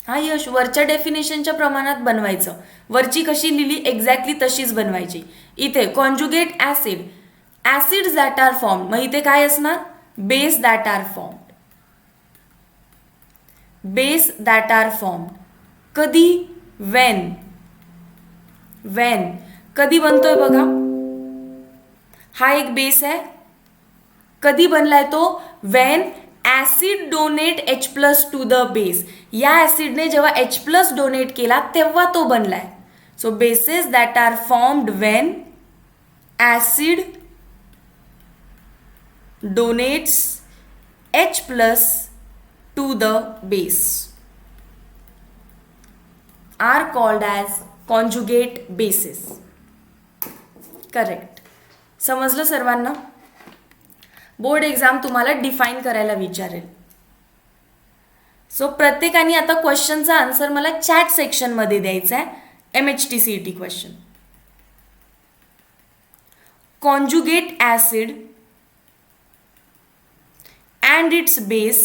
हा यश, वरच्या डेफिनेशनच्या प्रमाणात बनवायचं. वरची कशी लिहिली एक्झॅक्टली तशीच बनवायची. इथे conjugate acid, acids that are formed, मग इथे काय असणार, base that are formed. Base that are formed कधी, वेन. वेन कधी बनतोय बघा, हा एक बेस आहे. कधी बनलाय तो, Wien acid donate H plus two the base. या ॲसिडने जेव्हा H प्लस डोनेट केला तेव्हा तो बनलाय. So bases that are formed when acid donates H plus to the base are called as conjugate bases. Correct. समजलं सर्वांना? बोर्ड एक्झाम तुम्हाला define करायला विचारेल. सो प्रत्येकाने आता क्वेश्चनचा आन्सर मला चॅट सेक्शनमध्ये द्यायचा आहे. MHTCET question. Conjugate acid and its base,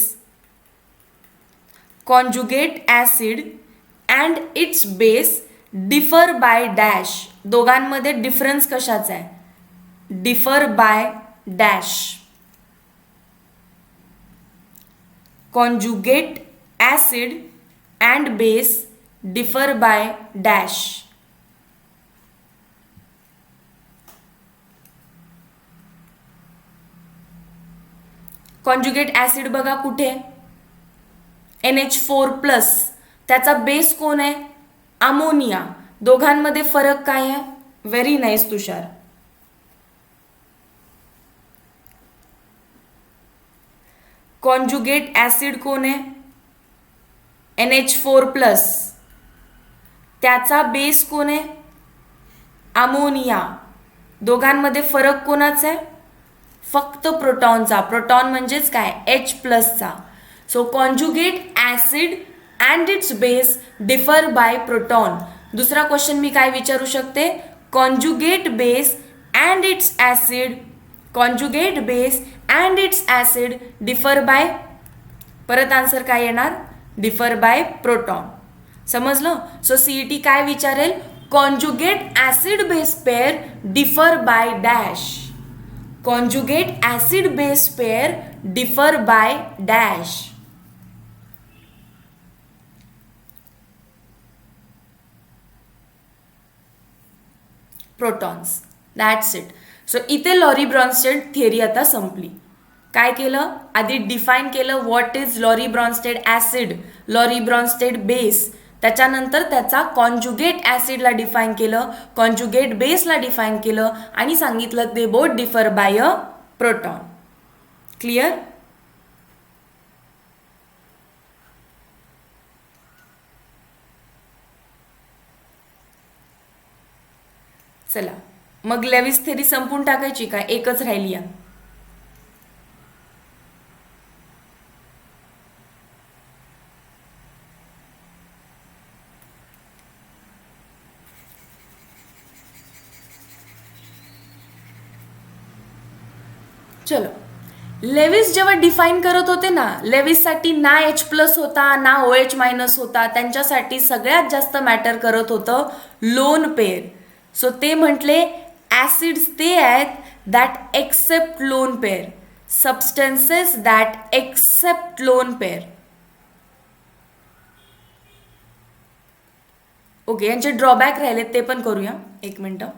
conjugate acid and its base differ by dash. दोघांमध्ये डिफरन्स कशाचा आहे, differ by dash. conjugate acid and base differ by dash. Conjugate acid बघा कुठे, NH4+, त्याचा बेस कोण आहे, अमोनिया. दोघांमध्ये फरक काय आहे, व्हेरी नाईस तुषार. कॉन्जुगेट ॲसिड कोण आहे, NH4+, त्याचा बेस कोण आहे, अमोनिया. दोघांमध्ये फरक कोणाचा आहे, फक्त प्रोटॉनचा. प्रोटॉन म्हणजेच काय, H+चा. So conjugate acid and its base differ by proton. दुसरा क्वेश्चन मी काय विचारू शकते, conjugate base and its acid, conjugate base and its acid differ by, परत आन्सर काय येणार, डिफर बाय प्रोटॉन. समजलं. सो CET काय विचारेल, conjugate acid base pair differ by dash, conjugate acid base pair differ by dash. Protons. That's it. So इथे Lowry Bronsted theory आता संपली. काय केलं, आधी डिफाईन केलं what is Lowry Bronsted acid, Lowry Bronsted base. त्याच्यानंतर त्याचा कॉन्जुगेट ॲसिडला डिफाईन केलं, कॉन्जुगेट बेसला डिफाईन केलं आणि सांगितलं they both differ by a proton. Clear. चला मग लेविस थेरी संपून टाकायची का, एकच राहिली आहे. चलो, लेविस जेव्हा डिफाईन करत होते ना, लेविससाठी ना H+ होता ना OH- होता, त्यांच्यासाठी सगळ्यात जास्त मॅटर करत होतं लोन पेअर. सो ते म्हटले ॲसिड्स ते आहेत that accept lone pair, substances that accept lone pair. Okay, यांचे ड्रॉबॅक राहिले ते पण करूया. एक मिनटं.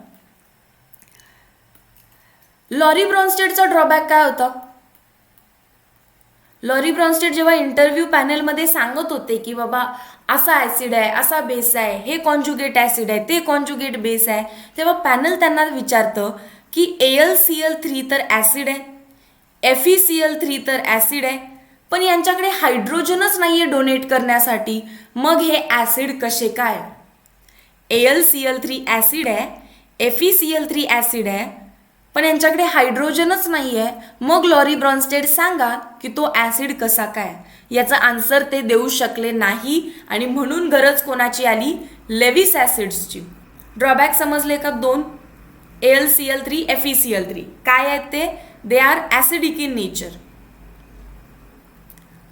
लॉरी ब्रॉन्स्टेडचा ड्रॉबॅक काय होता, लॉरी ब्रॉन्स्टेड जेव्हा इंटरव्ह्यू पॅनलमध्ये सांगत होते की बाबा असा ॲसिड आहे, असा बेस आहे, हे कॉन्जुगेट ॲसिड आहे, ते कॉन्जुगेट बेस आहे, तेव्हा पॅनल त्यांना विचारतं की AlCl3 तर ॲसिड आहे, FeCl3 तर ॲसिड आहे, पण यांच्याकडे हायड्रोजनच नाही आहे डोनेट करण्यासाठी, मग हे ॲसिड कसे काय. AlCl3 ॲसिड आहे, FeCl3 ॲसिड आहे, पण यांच्याकडे हायड्रोजनच नाही आहे, मग लॉरी ब्रॉन्स्टेड सांगा की तो ॲसिड कसा काय. याचा आन्सर ते देऊ शकले नाही आणि म्हणून गरज कोणाची आली, लेविस ॲसिड्सची. ड्रॉबॅक समजले का दोन, AlCl3 FeCl3 काय आहेत ते, they R acidic in nature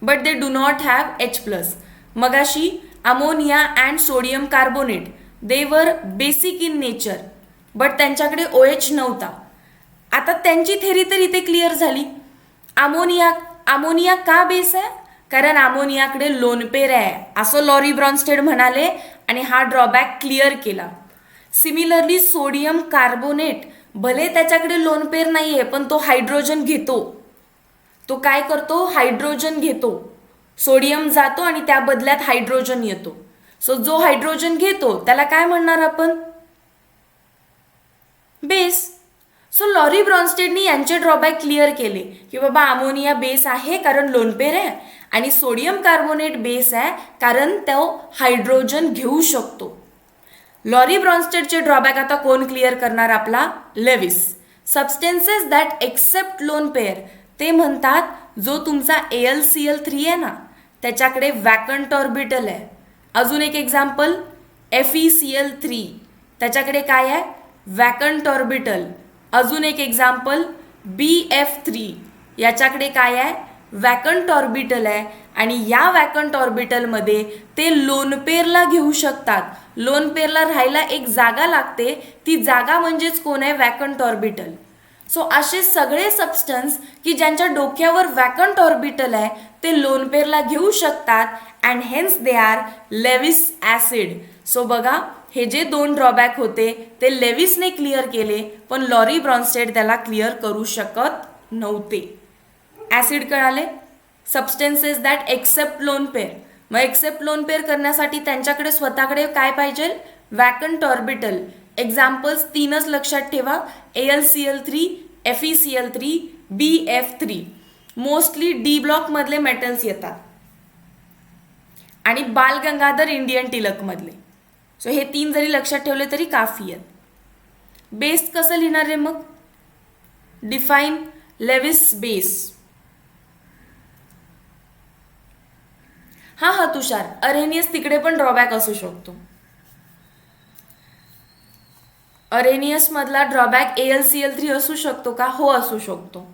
but they do not have H+. मगाशी अमोनिया अँड सोडियम कार्बोनेट दे वर बेसिक इन नेचर बट त्यांच्याकडे OH नव्हता. आता त्यांची थेरी तर इथे क्लिअर झाली. अमोनिया का बेस आहे, कारण अमोनियाकडे लोन पेअर आहे असं लॉरी ब्रॉन्स्टेड म्हणाले आणि हा ड्रॉबॅक क्लिअर केला. सिमिलरली सोडियम कार्बोनेट भले त्याच्याकडे लोन पेअर नाही आहे पण तो हायड्रोजन घेतो. तो काय करतो, हायड्रोजन घेतो. सोडियम जातो आणि त्या बदल्यात हायड्रोजन येतो. सो जो हायड्रोजन घेतो त्याला काय म्हणणार आपण, बेस. सो लॉरी ब्रॉन्स्टेडनी यांचे ड्रॉबॅक क्लिअर केले की बाबा अमोनिया बेस आहे कारण लोन पेअर आहे आणि सोडियम कार्बोनेट बेस आहे कारण तो हायड्रोजन घेऊ शकतो. लॉरी ब्रॉन्स्टेडचे ड्रॉबॅक आता कोण क्लिअर करणार, आपला Lewis. Substances that accept lone pair ते म्हणतात जो तुमचा AlCl3 आहे ना त्याच्याकडे वॅकंट ऑर्बिटल आहे. अजून एक एक्झाम्पल FeCl3 त्याच्याकडे काय आहे, वॅकंट ऑर्बिटल. अजून एक एक्झाम्पल BF3 याच्याकडे काय आहे, वॅकंट ऑर्बिटल आहे आणि या वॅकंट ऑर्बिटलमध्ये ते लोन पेअरला घेऊ शकतात. लोन पेअरला राहायला एक जागा लागते, ती जागा म्हणजेच कोण आहे, वॅकंट ऑर्बिटल. सो असे सगळे सबस्टन्स की ज्यांच्या डोक्यावर वॅकंट ऑर्बिटल आहे ते लोन पेअरला घेऊ शकतात and hence they are Lewis acid. So बघा हे जे दोन ड्रॉबॅक होते ते लेविसने क्लिअर केले पण लॉरी ब्रॉन्स्टेड त्याला क्लिअर करू शकत नव्हते. ॲसिड कळाले. सबस्टेन्सेस दॅट एक्सेप्ट लोन पेअर. मग एक्सेप्ट लोन पेअर करण्यासाठी त्यांच्याकडे स्वतःकडे काय पाहिजे? Vacant orbital. एक्झाम्पल्स 3च लक्षात ठेवा. AlCl3, FeCl3, BF3. Mostly D block मधले मेटल्स येतात आणि बाल गंगाधर इंडियन टिलक मधले. सो हे 3 जरी लक्षात ठेवले तरी काफी आहेत. बेस कसं लिहिणार रे मग? Define Lewis base. हा तुषार, अरेनियस तिकडे पण ड्रॉबॅक असू शकतो. अरेनियस मधला ड्रॉबॅक AlCl3 असू शकतो का? हो, असू शकतो.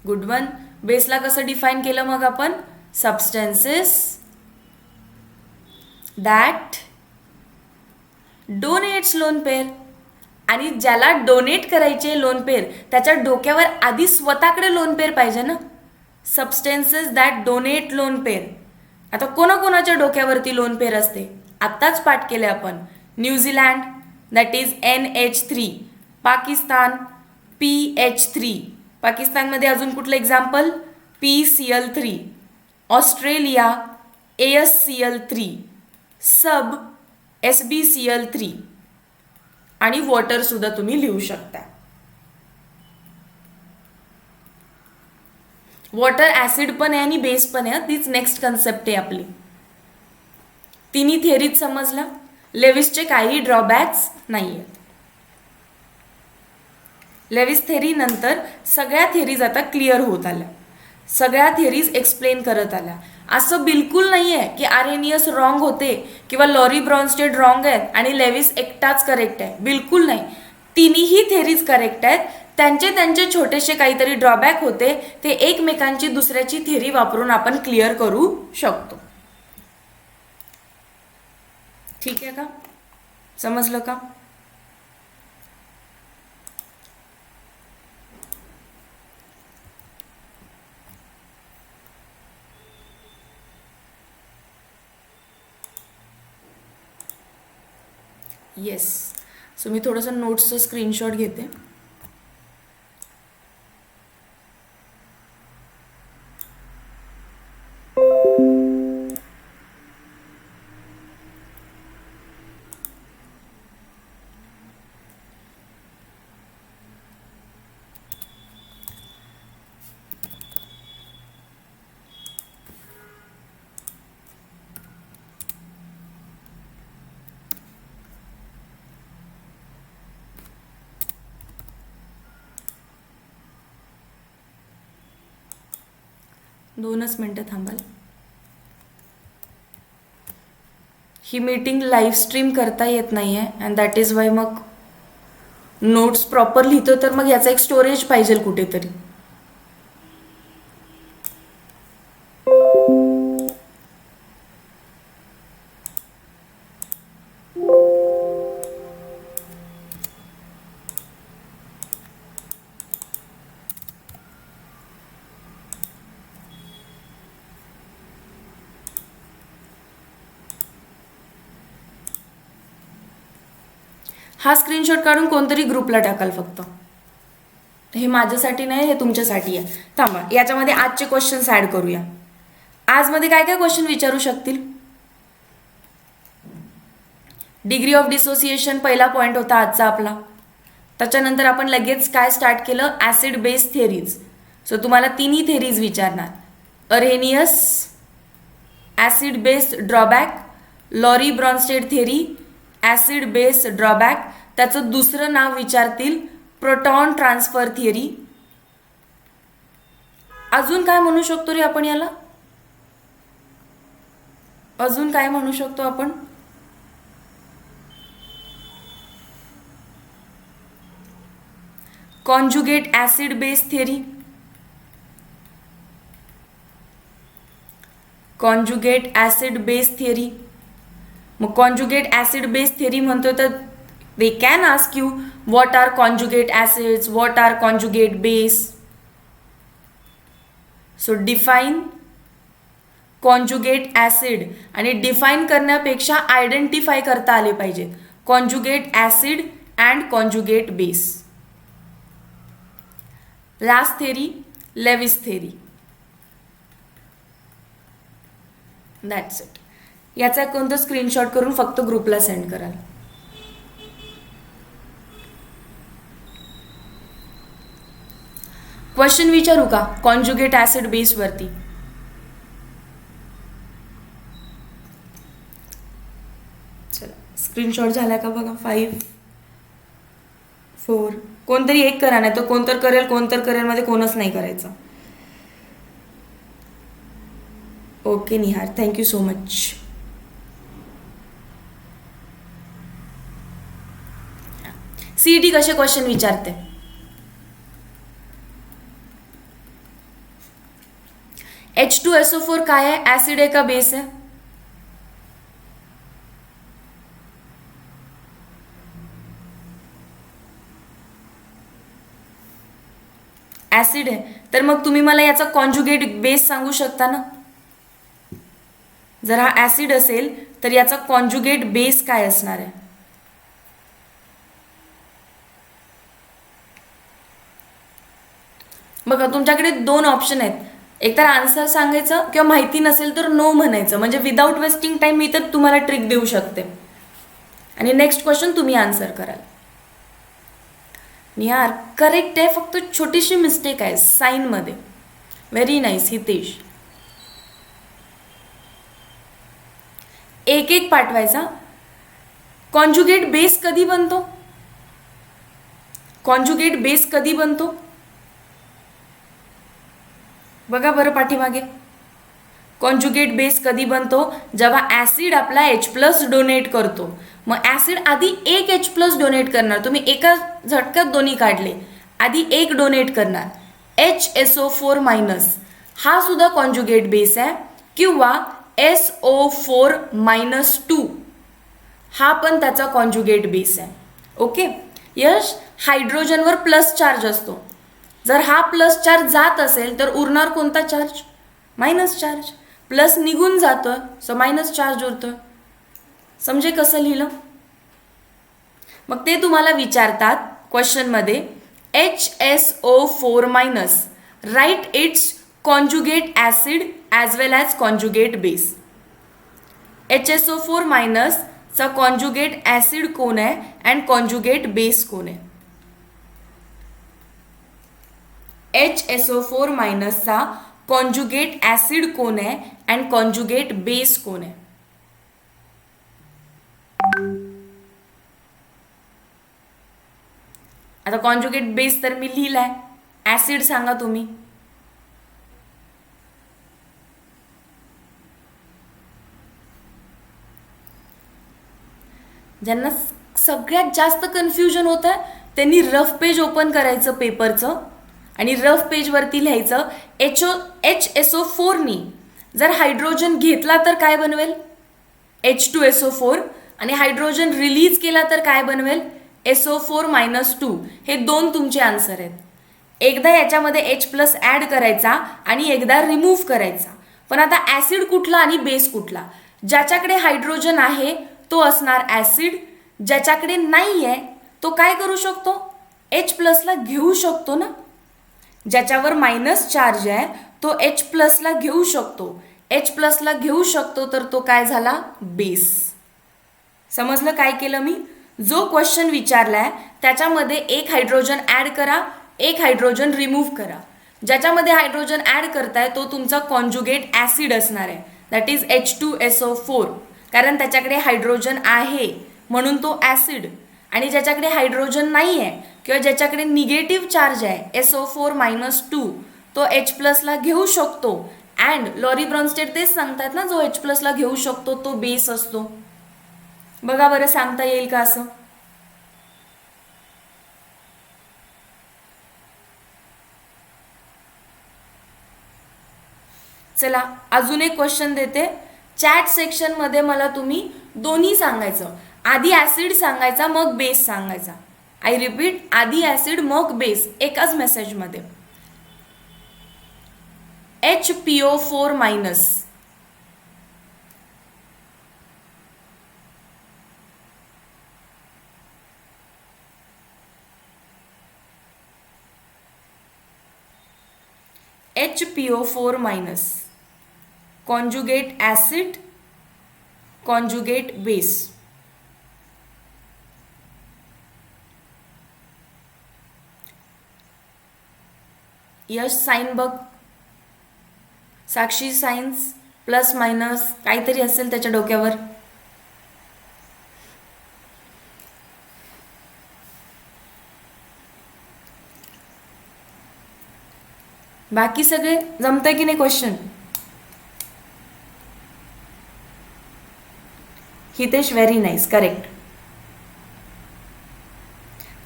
Good one. बेसला कसं डिफाईन केलं मग आपण? सबस्टेन्सेस दॅट डोनेट्स लोन पेअर. आणि ज्याला डोनेट करायचे लोन पेअर त्याच्या डोक्यावर आधी स्वतःकडे लोन पेअर पाहिजे ना. Substances that donate lone pair. आता कोणाकोणाच्या डोक्यावरती लोन पेअर असते? आत्ताच पाठ केले आपण. New Zealand that is NH3. Pakistan PH3. पाकिस्तानमध्ये अजून कुठलं एक्झाम्पल? PCl3. Australia AsCl3. सब SbCl3. आणि वॉटर सुद्धा तुम्ही लिहू शकता. वॉटर ॲसिड पण आहे आणि बेस पण आहे. तीच नेक्स्ट कन्सेप्ट आहे आपली. तिन्ही थेरीज समजला. लेविसचे काही ड्रॉबॅक्स नाही आहेत. लेविस थेरी नंतर सगळ्या थेरीज आता क्लिअर होत आल्या. सगळ्या थेरीज एक्सप्लेन करत आल्या. असं बिलकुल नाही आहे की आरेनियस रॉंग होते किंवा लॉरी ब्रॉन्स्टेड रॉंग आहेत आणि लेविस एकटाच करेक्ट आहे. बिलकुल नाही. तिन्हीही थेरीज करेक्ट आहेत. त्यांचे छोटेसे काहीतरी ड्रॉबॅक होते, ते एकमेकांची दुसऱ्याची थेरी वापरून आपण क्लिअर करू शकतो. ठीक आहे का? समजलं का? येस. सो मी थोडंसं नोट्सचं स्क्रीनशॉट घेते. दोनच मिनटं थांबाल. ही मीटिंग लाईव्ह स्ट्रीम करता येत नाही आहे अँड दॅट इज वाय मग नोट्स प्रॉपर लिहितो तर मग याचा एक स्टोरेज पाहिजे कुठेतरी. हा स्क्रीनशॉट काढून कोणतरी ग्रुपला टाकाल फक्त. हे माझ्यासाठी नाही, हे तुमच्यासाठी आहे. थांबा, याच्यामध्ये आजचे क्वेश्चन्स ॲड करूया. आजमध्ये काय काय क्वेश्चन विचारू शकतील? डिग्री ऑफ डिसोसिएशन पहिला पॉईंट होता आजचा आपला. त्याच्यानंतर आपण लगेच काय स्टार्ट केलं? Acid base theories. सो तुम्हाला तिन्ही थेरीज विचारणार. Arrhenius, acid base drawback, Lowry Bronsted theory, acid base drawback. त्याचं दुसरं नाव विचारतील प्रोटॉन ट्रान्सफर थिअरी. अजून काय म्हणू शकतो रे आपण याला? अजून काय म्हणू शकतो आपण? Conjugate acid base theory. Conjugate acid base theory. मग कॉन्जुगेट ॲसिड बेस थिअरी म्हणतो तर they can ask you what are conjugate acids, what are conjugate base. So define conjugate acid. आणि डिफाईन करण्यापेक्षा आयडेंटिफाय करता आले पाहिजे. Conjugate acid and conjugate base. Last theory, Lewis theory. That's it. याचा कोणतं screenshot करून फक्त ग्रुपला सेंड कराल. क्वेश्चन विचारू का कॉन्जुगेट ऍसिड बेस वरती? चला स्क्रीनशॉट झाला का बघा. 5 4 कोणतरी एक करा, नाही तर कोणतर करेल मध्ये कोणच नाही करायचं. ओके निहार, थँक्यू सो मच. सीईटी कसे क्वेश्चन विचारते? H2SO4 काय आहे? ऍसिड आहे का बेस आहे? ऍसिड आहे. तर मग तुम्ही मला याचा कॉन्जुगेट बेस सांगू शकता ना? जर हा ऍसिड असेल तर याचा कॉन्जुगेट बेस काय असणार आहे? बघा तुमच्याकडे 2 ऑप्शन आहेत. एकतर आन्सर सांगायचं किंवा माहिती नसेल तर नो म्हणायचं. म्हणजे विदाउट वेस्टिंग टाइम मी तर तुम्हाला ट्रिक देऊ शकते आणि नेक्स्ट क्वेश्चन तुम्ही आन्सर कराल. यार करेक्ट आहे, फक्त छोटीशी मिस्टेक आहे साइन मध्ये. Very nice Hitesh. एक एक पाठवायचा. कॉन्जुगेट बेस कधी बनतो? कॉन्जुगेट बेस कधी बनतो बघा बरं पाठीमागे. कॉन्जुगेट बेस कधी बनतो? जेव्हा ऍसिड आपला H+ डोनेट करतो. मग ऍसिड आधी एक H+ डोनेट करणार. तुम्ही एका झटक्यात दोन्ही काढले. आधी एक डोनेट करणार HSO4- हा सुद्धा कॉन्जुगेट बेस आहे, किंवा SO4-2 हा पण त्याचा कॉन्जुगेट बेस आहे. ओके यश, हायड्रोजनवर प्लस चार्ज असतो. जर हा प्लस चार्ज जात असेल तर उरणार कोणता चार्ज? Minus charge. प्लस निघून जातोय सो मायनस चार्ज उरतोय. समजे कसं लिहिलं? मग ते तुम्हाला विचारतात क्वेश्चनमध्ये. HSO4- right its conjugate acid as well as conjugate base. HSO4- चा कॉन्जुगेट ऍसिड कोण आहे अँड कॉन्जुगेट बेस कोण आहे? HSO4- चा कॉन्जुगेट ऍसिड कोण आहे अँड कॉन्जुगेट बेस कोण आहे? आता कॉन्जुगेट बेस तर मी लिहिलाय, ऍसिड सांगा तुम्ही. ज्यांना सगळ्यात जास्त कन्फ्युजन होत आहे त्यांनी रफ पेज ओपन करायचं पेपरचं आणि रफ पेजवरती लिहायचं HSO4 जर हायड्रोजन घेतला तर काय बनवेल? H2SO4. आणि हायड्रोजन रिलीज केला तर काय बनवेल? SO4-2. हे 2 तुमचे आन्सर आहेत. एकदा याच्यामध्ये H+ ॲड करायचा आणि एकदा रिमूव्ह करायचा. पण आता ॲसिड कुठला आणि बेस कुठला? ज्याच्याकडे हायड्रोजन आहे तो असणार ॲसिड. ज्याच्याकडे नाही आहे तो काय करू शकतो? H+ ला घेऊ शकतो ना. ज्याच्यावर मायनस चार्ज आहे तो H+ ला घेऊ शकतो. H+ ला घेऊ शकतो तर तो काय झाला? बेस. समजलं काय केलं मी? जो क्वेश्चन विचारलाय त्याच्यामध्ये एक हायड्रोजन ॲड करा, एक हायड्रोजन रिमूव्ह करा. ज्याच्यामध्ये हायड्रोजन ॲड करताय तो तुमचा कॉन्जुगेट ॲसिड असणार आहे, दॅट इज H2SO4. कारण त्याच्याकडे हायड्रोजन आहे म्हणून तो ॲसिड. आणि ज्याच्याकडे हायड्रोजन नाही आहे किंवा ज्याच्याकडे निगेटिव्ह चार्ज आहे SO4-2 तो H+ ला घेऊ शकतो. अँड लॉरी ब्रॉन्स्टेड तेच सांगतात ना, जो H+ ला घेऊ शकतो तो बेस असतो. बघा बरं सांगता येईल का असं? चला अजून एक क्वेश्चन देते. चॅट सेक्शन मध्ये मला तुम्ही दोन्ही सांगायचं. आधी ऍसिड सांगायचा मग बेस सांगायचा. आय रिपीट, आधी ऍसिड मग बेस एकाच मेसेज मध्ये. HPO4-, HPO4 minus, conjugate acid, conjugate base. Yash sign बघ, साक्षी सायन्स प्लस मायनस काहीतरी असेल त्याच्या डोक्यावर. बाकी सगळे जमतंय की नाही question? Hitesh very nice, correct.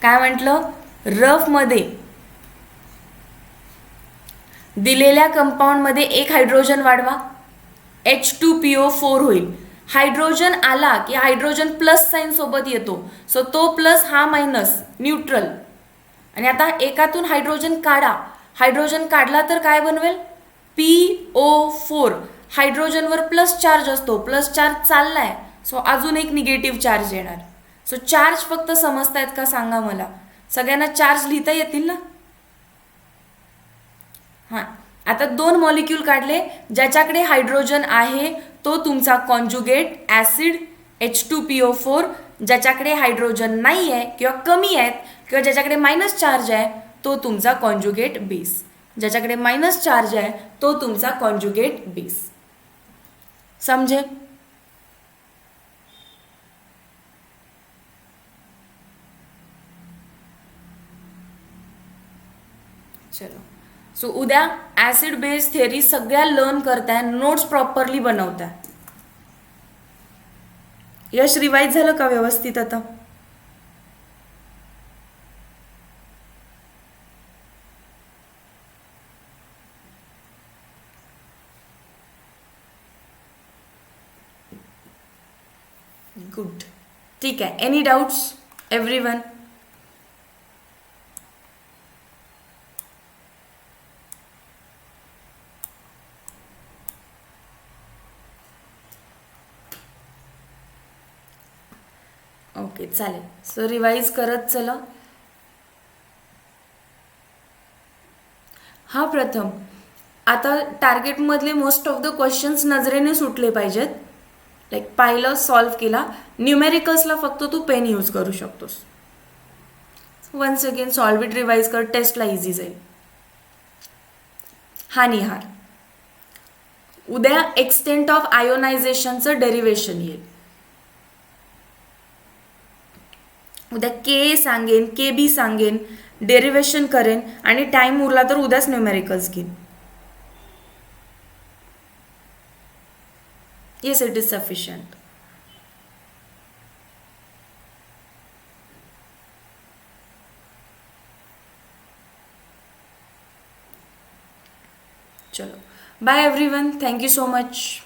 काय म्हटलं? रफ मध्ये दिलेल्या कंपाऊंडमध्ये एक हायड्रोजन वाढवा, H2PO4 होईल. हायड्रोजन आला की हायड्रोजन प्लस साईन सोबत येतो, सो तो प्लस हा मायनस न्यूट्रल. आणि आता एकातून हायड्रोजन काढा, हायड्रोजन काढला तर काय बनवेल? PO4. हायड्रोजनवर प्लस चार्ज असतो, प्लस चार्ज चाललाय, सो अजून एक निगेटिव्ह चार्ज येणार. सो चार्ज फक्त समजतायत का सांगा मला? सगळ्यांना चार्ज लिहिता येतील ना? हां, आता 2 मॉलिक्यूल काढले, ज्याच्याकडे हायड्रोजन आहे तो तुमचा कॉन्जुगेट ॲसिड H2PO4, ज्याच्याकडे हायड्रोजन नाही आहे किंवा कमी आहेत किंवा ज्याच्याकडे मायनस चार्ज आहे तो तुमचा कॉन्जुगेट बेस. ज्याच्याकडे मायनस चार्ज आहे तो तुमचा कॉन्जुगेट बेस. समजे? चलो, सो उद्या ॲसिड बेस थेअरी सगळ्या लर्न करताय, नोट्स प्रॉपरली बनवताय. यश रिवाइज झालं का व्यवस्थित आता? गुड, ठीक आहे. Any doubts everyone? ओके, चालेल. सो रिवाइज करत चला. हा प्रथम, आता टार्गेटमधले मोस्ट ऑफ द क्वेश्चन्स नजरेने सुटले पाहिजेत. लाईक पाहिलं, सॉल्व्ह केला. न्यूमेरिकल्सला फक्त तू पेन यूज करू शकतोस. Once again solve it, revise कर, टेस्टला इझी जाईल. हा निहार, उद्या एक्सटेंट ऑफ आयोनायझेशनचं डेरिव्हेशन येईल. उद्या के सांगेन, के बी सांगेन, डेरिव्हेशन करेन आणि टाइम उरला तर उद्याच न्यूमेरिकल्स घेईन. Yes, it is sufficient. चलो, bye everyone, thank you so much.